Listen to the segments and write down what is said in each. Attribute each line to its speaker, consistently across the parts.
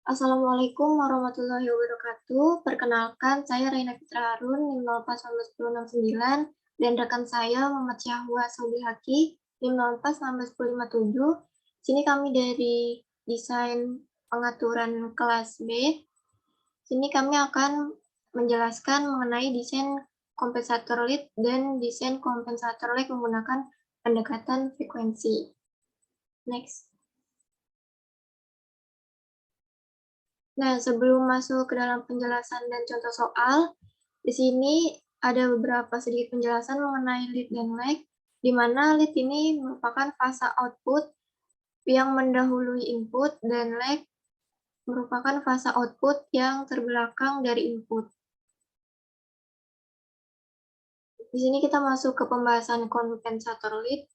Speaker 1: Assalamualaikum warahmatullahi wabarakatuh. Perkenalkan, saya Reina Fitra Harun, NIM 04191069, dan rekan saya Muhammad Syahwa Sobihaki, NIM 04191057. Sini kami dari desain pengaturan kelas B. Sini kami akan menjelaskan mengenai desain kompensator lead dan desain kompensator lag menggunakan pendekatan frekuensi. Next. Nah, sebelum masuk ke dalam penjelasan dan contoh soal, di sini ada beberapa sedikit penjelasan mengenai lead dan lag, di mana lead ini merupakan fase output yang mendahului input dan lag merupakan fase output yang terbelakang dari input. Di sini kita masuk ke pembahasan kompensator lead,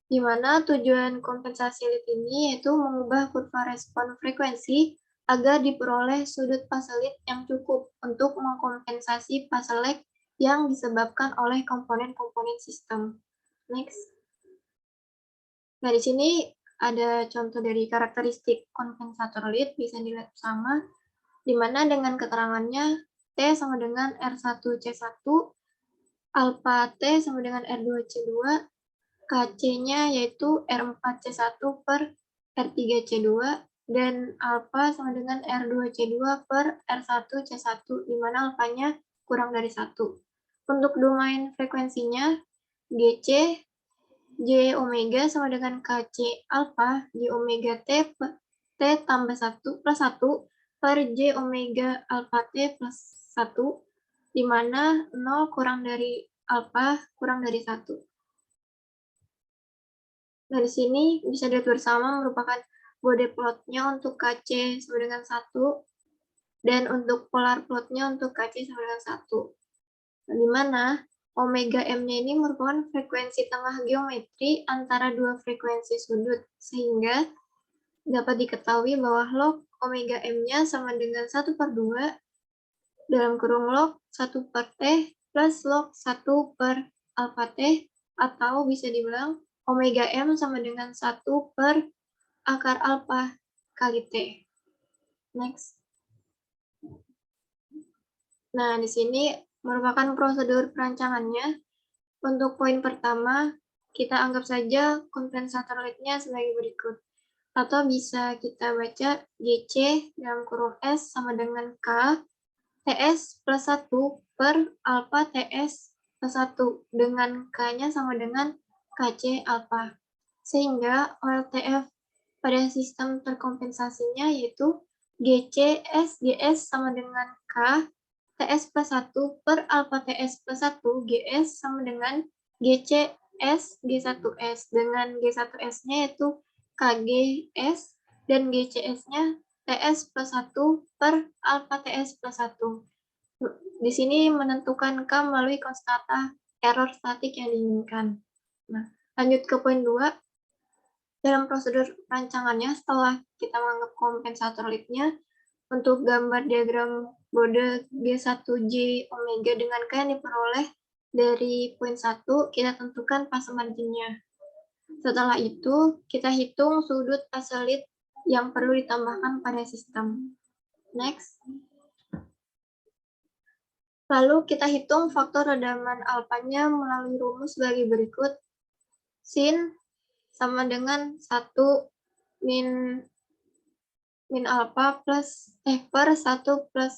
Speaker 1: di mana tujuan kompensasi lead ini yaitu mengubah kurva respon frekuensi agar diperoleh sudut fase lead yang cukup untuk mengkompensasi fase lag yang disebabkan oleh komponen-komponen sistem. Next. Nah, di sini ada contoh dari karakteristik kompensator lead, bisa dilihat bersama, di mana dengan keterangannya T sama dengan R1C1, alpha T sama dengan R2C2, KC-nya yaitu R4C1 per R3C2, dan alpha sama dengan R2C2 per R1C1, di mana alfanya kurang dari 1. Untuk domain frekuensinya, GC, J omega sama dengan KC alpha, J omega T tambah 1 plus 1 per J omega alpha T plus 1, di mana 0 kurang dari alpha kurang dari 1. Nah, di sini bisa dilihat bersama merupakan body plotnya untuk KC sama dengan 1, dan untuk polar plotnya untuk KC sama dengan 1. Nah, di mana omega M-nya ini merupakan frekuensi tengah geometri antara dua frekuensi sudut, sehingga dapat diketahui bahwa log omega M-nya sama dengan 1/2 dalam kurung log 1 per T plus log 1 per alpha T, atau bisa dibilang omega M sama dengan 1 per akar alpha kali T. Next. Nah, di sini merupakan prosedur perancangannya. Untuk poin pertama, kita anggap saja kompensator lead-nya sebagai berikut. Atau bisa kita baca GC dalam kurung S sama dengan K, TS plus 1 per alpha TS plus 1, dengan K-nya sama dengan KC alpha. Sehingga OLTF pada sistem terkompensasinya yaitu GC S GS sama dengan K TS plus 1 per alpha TS plus 1 GS sama dengan GC S G1S, dengan G1S-nya yaitu KGS dan GCS-nya TS plus 1 per alpha TS plus 1. Di sini menentukan K melalui konstanta error statik yang diinginkan. Nah, lanjut ke poin 2. Dalam prosedur rancangannya, setelah kita menganggap kompensator lead-nya, untuk gambar diagram bode G1J omega dengan K yang diperoleh dari poin 1, kita tentukan fase marginnya. Setelah itu, kita hitung sudut fase lead yang perlu ditambahkan pada sistem. Next. Lalu kita hitung faktor redaman alfanya melalui rumus sebagai berikut. Sin sama dengan 1 min alpha plus per 1 plus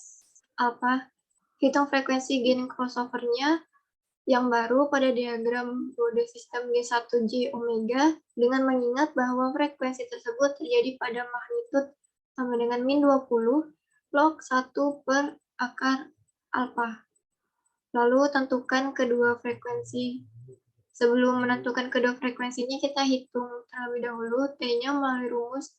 Speaker 1: alpha. Hitung frekuensi gain crossover-nya yang baru pada diagram bode sistem G1J omega dengan mengingat bahwa frekuensi tersebut terjadi pada magnitud sama dengan min 20 log 1 per akar alpha. Lalu tentukan kedua frekuensi. Sebelum menentukan kedua frekuensinya, kita hitung terlebih dahulu T-nya melalui rumus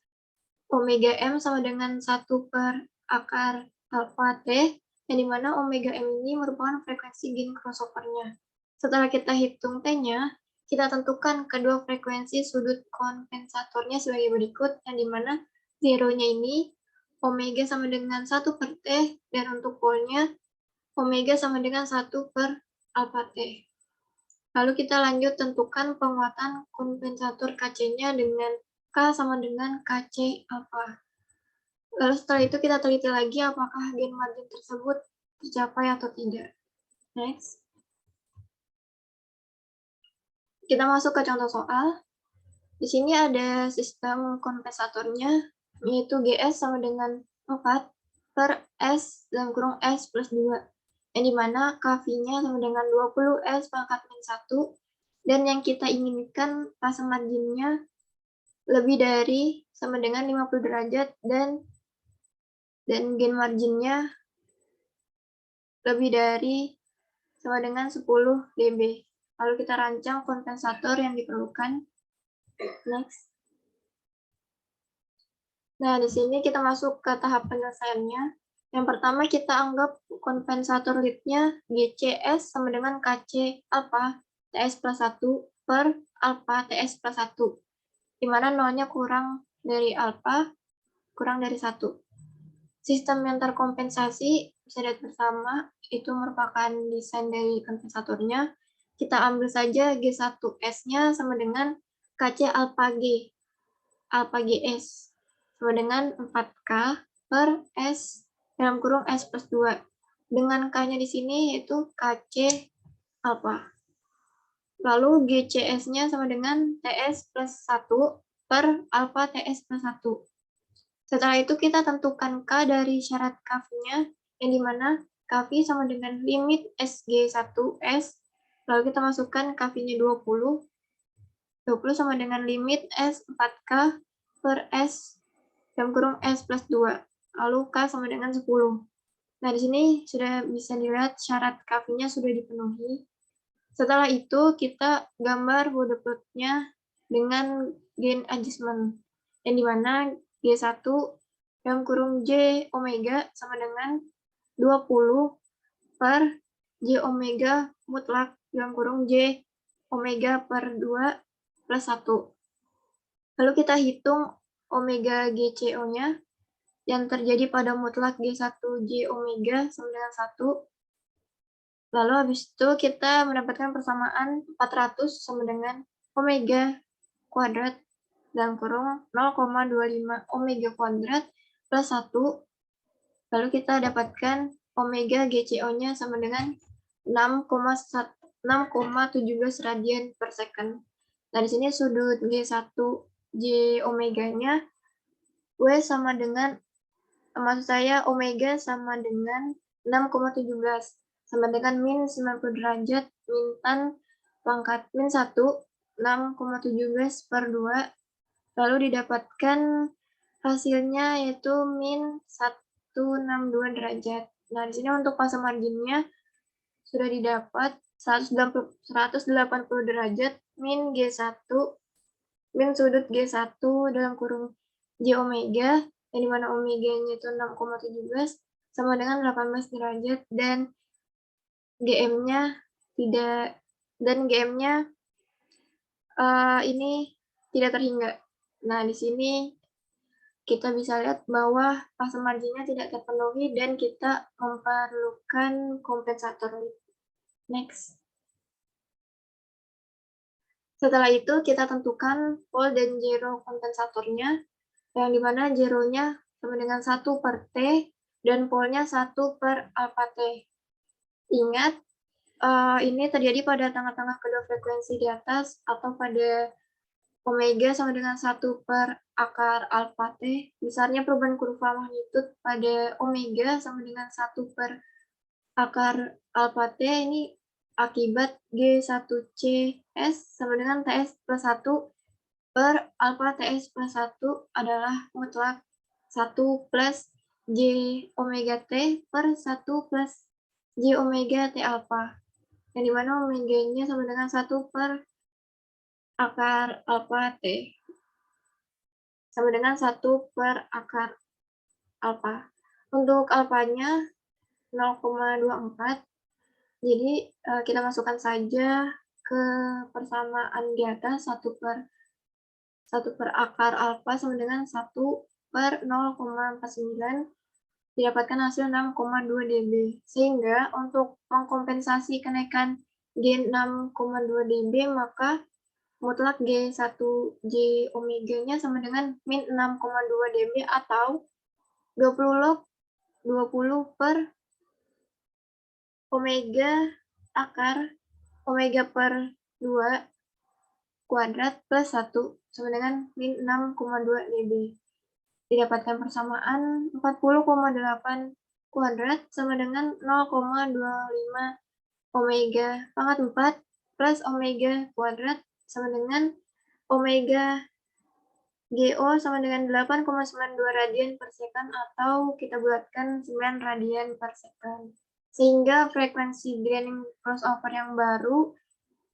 Speaker 1: omega M sama dengan 1 per akar alpha T, yang dimana omega M ini merupakan frekuensi gain crossover-nya. Setelah kita hitung T-nya, kita tentukan kedua frekuensi sudut kompensatornya sebagai berikut, yang dimana 0-nya ini omega sama dengan 1 per T, dan untuk polnya omega sama dengan 1 per alpha T. Lalu kita lanjut tentukan penguatan kompensator KC-nya dengan K sama dengan KC alpha. Lalu setelah itu kita teliti lagi apakah gain margin tersebut tercapai atau tidak. Next. Kita masuk ke contoh soal. Di sini ada sistem kompensatornya, yaitu GS sama dengan 4 per S dalam kurung S plus 2. Yang dimana KV-nya sama dengan 20 S pangkat min 1. Dan yang kita inginkan fase marginnya lebih dari sama dengan 50 derajat dan gain marginnya lebih dari sama dengan 10 dB. Lalu kita rancang kompensator yang diperlukan. Next. Nah, di sini kita masuk ke tahap penyelesaiannya. Yang pertama kita anggap kompensator lead-nya GCS sama dengan KC alpha TS plus 1 per alpha TS plus 1. Di mana nolnya kurang dari alpha, kurang dari 1. Sistem yang terkompensasi bisa dilihat bersama, itu merupakan desain dari kompensatornya. Kita ambil saja G1S-nya sama dengan KC alpha G, alpha GS. Sama dengan 4K per S dalam kurung S plus 2. Dengan K-nya di sini yaitu KC alpha. Lalu GCS-nya sama dengan TS plus 1 per alpha TS plus 1. Setelah itu kita tentukan K dari syarat KV-nya, yang dimana KV sama dengan limit SG1S, lalu kita masukkan KV-nya 20 sama dengan limit S4K per S dalam kurung S plus 2, lalu K sama dengan 10. Nah, di sini sudah bisa dilihat syarat KV-nya sudah dipenuhi. Setelah itu, kita gambar border plot-nya dengan gain adjustment, yang dimana G1 dalam kurung J omega sama dengan 20 per J omega mutlak dalam kurung J omega per 2 plus 1. Lalu kita hitung omega GCO-nya yang terjadi pada mutlak G1J omega sama dengan 1. Lalu habis itu kita mendapatkan persamaan 400 sama dengan omega kuadrat dalam kurung 0,25 omega kuadrat plus 1. Lalu kita dapatkan omega GCO-nya sama dengan 6,17 radian per second. Nah, di sini sudut G1J omega-nya W sama dengan, maksud saya omega sama dengan 6,17 sama dengan min 90 derajat min tan pangkat min 1 6,17 per 2, lalu didapatkan hasilnya yaitu min 162 derajat. Nah, di sini untuk fase marginnya sudah didapat 180 derajat min G1 min sudut G1 dalam kurung J omega, yang dimana omega-nya itu 6,17 sama dengan 18 derajat dan GM-nya ini tidak terhingga. Nah, di sini kita bisa lihat bahwa fase marginnya tidak terpenuhi dan kita memerlukan kompensator. Next. Setelah itu kita tentukan pole dan zero kompensatornya, yang dimana zero-nya sama dengan 1 per T dan pole-nya 1 per alpha T. Ingat, ini terjadi pada tengah-tengah kedua frekuensi di atas atau pada omega sama dengan 1 per akar alpha T. Besarnya perubahan kurva magnitud pada omega sama dengan 1 per akar alpha T ini akibat G1CS sama dengan TS plus 1 per alpha TS plus 1 adalah mutlak 1 plus J omega T per 1 plus J omega T alpha, yang dimana omega-nya sama dengan 1 per akar alpha T sama dengan 1 per akar alpha. Untuk alfanya 0,24, jadi kita masukkan saja ke persamaan di atas 1 per akar alpha sama dengan 1 per 0,49, didapatkan hasil 6,2 dB. Sehingga untuk mengkompensasi kenaikan gain 6,2 dB, maka mutlak G1J omega-nya sama dengan min 6,2 dB atau 20 log 20 per omega akar omega per 2 kuadrat plus 1 sama dengan min 6,2 dB. Didapatkan persamaan 40,8 kuadrat sama dengan 0,25 omega pangkat 4 plus omega kuadrat sama dengan omega GO sama dengan 8,92 radian per second atau kita bulatkan 9 radian per second. Sehingga frekuensi grand crossover yang baru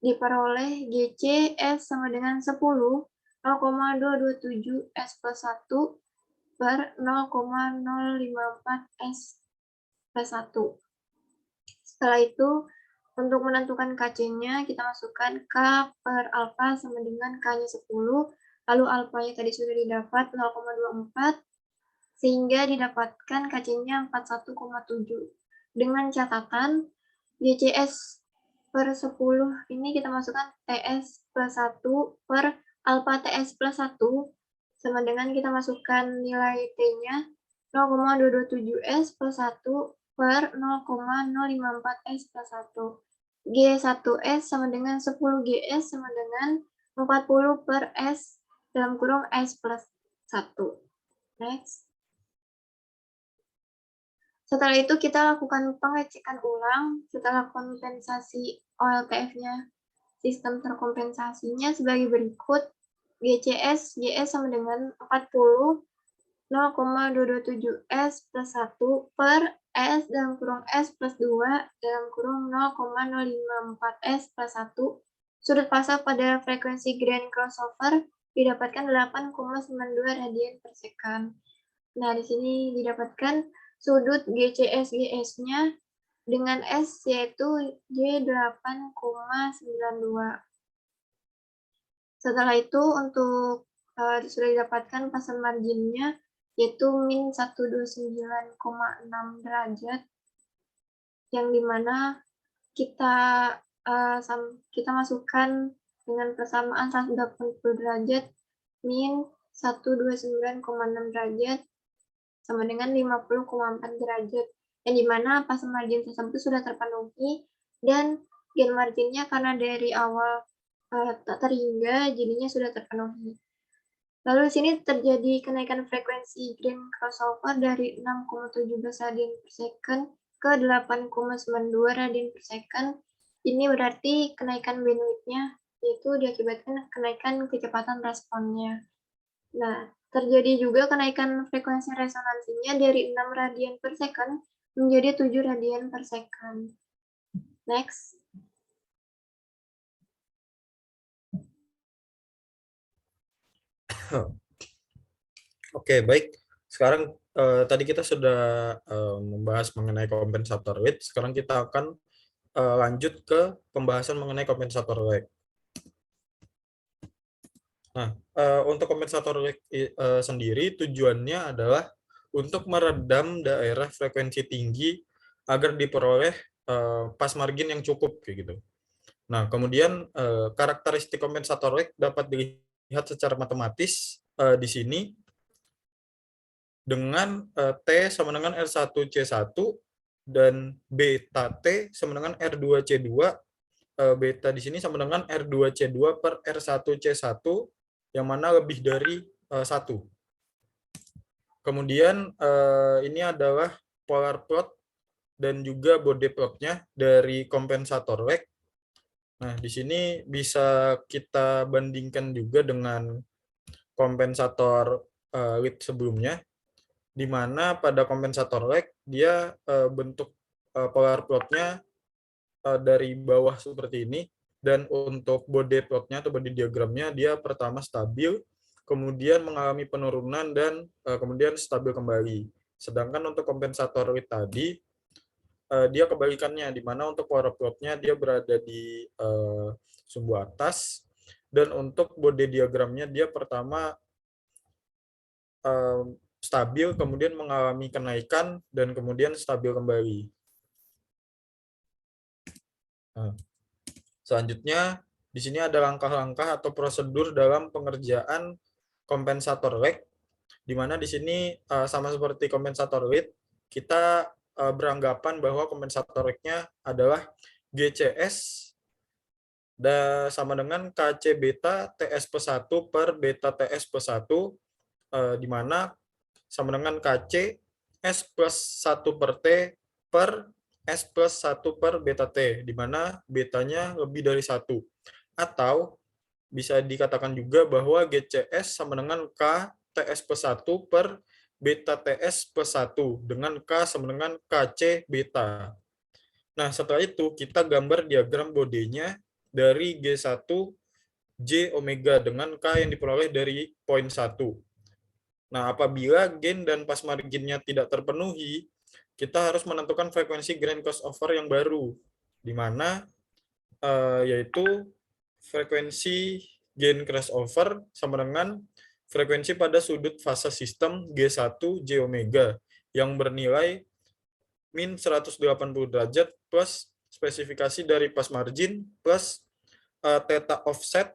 Speaker 1: diperoleh GC S sama dengan 10, 0,227 S plus 1 per 0,054 S plus 1. Setelah itu, untuk menentukan KC-nya, kita masukkan K per alfa sama dengan K-nya 10, lalu alfanya tadi sudah didapat 0,24, sehingga didapatkan KC-nya 41,7. Dengan catatan, GCS per 10 ini kita masukkan TS plus 1 per alfa TS plus 1, sama dengan kita masukkan nilai T-nya 0,227 S plus 1 per 0,054 S plus 1. G1S sama dengan 10 GS sama dengan 40 per S dalam kurung S plus 1. Next. Setelah itu kita lakukan pengecekan ulang setelah kompensasi OLTF-nya. Sistem terkompensasinya sebagai berikut. GCS, GS sama dengan 40, 0,227 S plus 1 per S dalam kurung S plus 2 dalam kurung 0,054 S plus 1. Sudut fasa pada frekuensi grand crossover didapatkan 8,92 radian per second. Nah, di sini didapatkan sudut GCS GS-nya dengan S yaitu J8,92. Setelah itu untuk sudah didapatkan pasang marginnya yaitu min 129,6 derajat, yang dimana kita masukkan dengan persamaan 180 derajat min 129,6 derajat sama dengan 50,4 derajat, yang dimana pasang margin tersebut sudah terpenuhi dan gain marginnya karena dari awal tak terhingga jadinya sudah terpenuhi. Lalu di sini terjadi kenaikan frekuensi grand crossover dari 6,17 radian per second ke 8,92 radian per second. Ini berarti kenaikan bandwidth-nya yaitu diakibatkan kenaikan kecepatan responnya. Nah, terjadi juga kenaikan frekuensi resonansinya dari 6 radian per second menjadi 7 radian per second. Next.
Speaker 2: Oke, baik. Sekarang tadi kita sudah membahas mengenai kompensator width. Sekarang kita akan lanjut ke pembahasan mengenai kompensator lag. Nah, untuk kompensator lag sendiri tujuannya adalah untuk meredam daerah frekuensi tinggi agar diperoleh pas margin yang cukup kayak gitu. Nah, kemudian karakteristik kompensator lag dapat dilihat secara matematis di sini dengan T sama dengan R1C1 dan beta T sama dengan R2C2. Beta di sini sama dengan R2C2 per R1C1 yang mana lebih dari 1. Kemudian ini adalah polar plot dan juga body plotnya dari kompensator lag. Nah, di sini bisa kita bandingkan juga dengan kompensator lead sebelumnya, di mana pada kompensator lag dia bentuk polar plotnya dari bawah seperti ini, dan untuk body plotnya atau body diagramnya dia pertama stabil, kemudian mengalami penurunan dan kemudian stabil kembali. Sedangkan untuk kompensator lead tadi dia kebalikannya, di mana untuk polar plotnya dia berada di sumbu atas, dan untuk body diagramnya dia pertama stabil, kemudian mengalami kenaikan, dan kemudian stabil kembali. Nah, selanjutnya Di sini ada langkah-langkah atau prosedur dalam pengerjaan kompensator lag, di mana di sini sama seperti kompensator lead, kita beranggapan bahwa kompensator lag-nya adalah GCS sama dengan KC beta TS plus 1 per beta TS plus 1, di mana sama dengan KC S plus 1 per T per S plus 1 per beta T, di mana betanya lebih dari 1. Atau bisa dikatakan juga bahwa GCS sama dengan K TS plus 1 per beta TS plus 1, dengan K sama dengan KC beta. Nah, setelah itu kita gambar diagram bodenya dari G1 J omega dengan K yang diperoleh dari poin 1. Nah, apabila gain dan pas marginnya tidak terpenuhi, kita harus menentukan frekuensi grand crossover yang baru, di mana yaitu frekuensi gain crossover sama dengan frekuensi pada sudut fase sistem G1 J omega yang bernilai min 180 derajat plus spesifikasi dari pas margin plus theta offset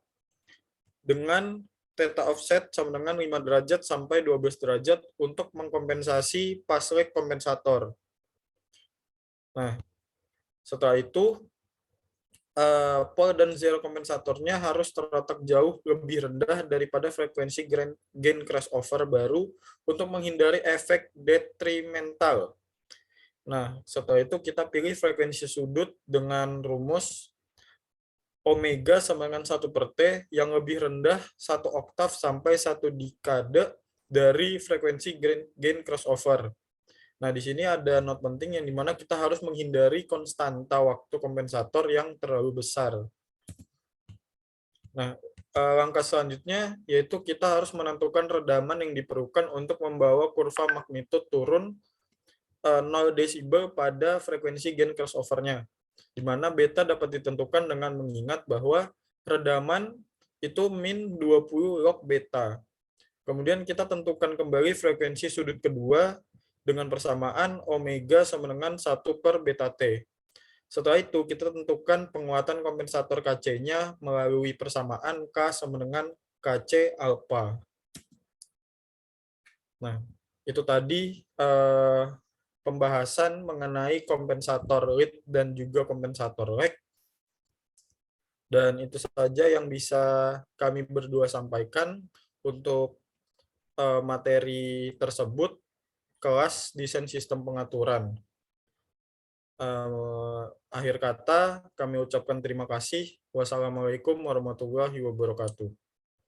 Speaker 2: dengan theta offset sama dengan 5 derajat sampai 12 derajat untuk mengkompensasi pas lag kompensator. Nah, setelah itu pole dan zero kompensatornya harus terletak jauh lebih rendah daripada frekuensi gain crossover baru untuk menghindari efek detrimental. Nah, setelah itu kita pilih frekuensi sudut dengan rumus omega sama dengan 1 per T yang lebih rendah 1 oktav sampai 1 dekade dari frekuensi gain crossover. Nah, di sini ada note penting yang dimana kita harus menghindari konstanta waktu kompensator yang terlalu besar. Nah, langkah selanjutnya yaitu kita harus menentukan redaman yang diperlukan untuk membawa kurva magnitud turun 0 desibel pada frekuensi gain crossover-nya, di mana beta dapat ditentukan dengan mengingat bahwa redaman itu min 20 log beta. Kemudian kita tentukan kembali frekuensi sudut kedua dengan persamaan omega sama dengan 1 per beta T. Setelah itu kita tentukan penguatan kompensator KC-nya melalui persamaan K sama dengan KC alpha. Nah, itu tadi pembahasan mengenai kompensator lead dan juga kompensator lag. Dan itu saja yang bisa kami berdua sampaikan untuk materi tersebut, kelas desain sistem pengaturan. Akhir kata, kami ucapkan terima kasih. Wassalamualaikum warahmatullahi wabarakatuh.